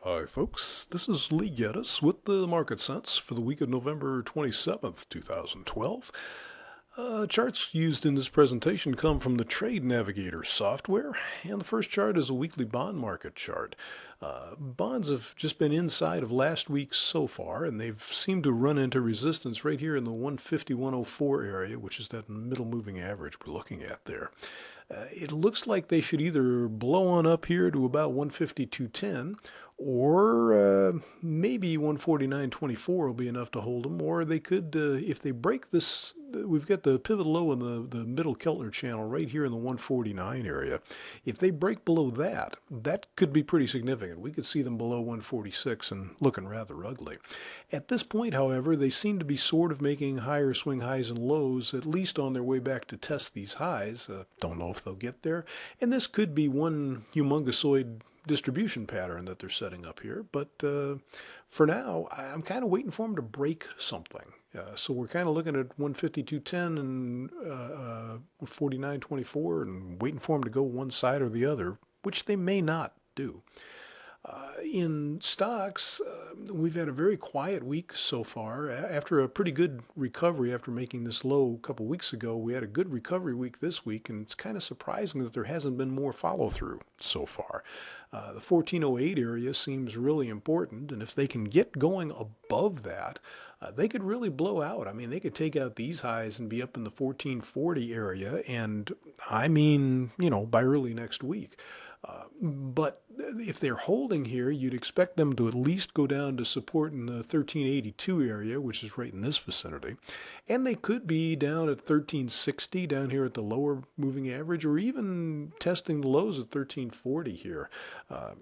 Hi, folks. This is Lee Gettess with the Market Sense for the week of November 27th, 2012. Charts used in this presentation come from the Trade Navigator software, and the first chart is a weekly bond market chart. Bonds have just been inside of last week so far, and they've seemed to run into resistance right here in the 150-104 area, which is that middle moving average we're looking at there. It looks like they should either blow on up here to about 152.10, or maybe 149.24 will be enough to hold them, or they could, if they break this, we've got the pivot low in the middle Keltner channel right here in the 149 area. If they break below that, that could be pretty significant. We could see them below 146 and looking rather ugly. At this point, however, they seem to be sort of making higher swing highs and lows, at least on their way back to test these highs. Don't know if they'll get there. And this could be one humongosoid distribution pattern that they're setting up here. But for now, I'm kind of waiting for them to break something. So we're kind of looking at 152.10 and 49.24 and waiting for them to go one side or the other, which they may not do. In stocks, we've had a very quiet week so far. After a pretty good recovery after making this low a couple weeks ago, we had a good recovery week this week, and it's kind of surprising that there hasn't been more follow-through so far. The 1408 area seems really important, and if they can get going above that, they could really blow out. I mean, they could take out these highs and be up in the 1440 area, and I mean, by early next week. But if they're holding here, you'd expect them to at least go down to support in the 1382 area, which is right in this vicinity. And they could be down at 1360, down here at the lower moving average, or even testing the lows at 1340 here.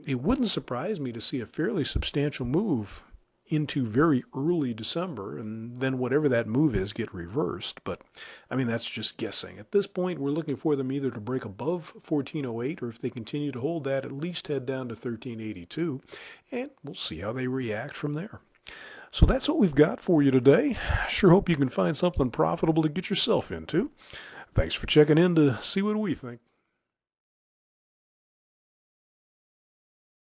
It wouldn't surprise me to see a fairly substantial move into very early December, and then whatever that move is get reversed. But I mean, that's just guessing. At this point, we're looking for them either to break above 1408, or if they continue to hold that, at least head down to 1382, and we'll see how they react from there. So that's what we've got for you today. Sure hope you can find something profitable to get yourself into. Thanks for checking in to see what we think.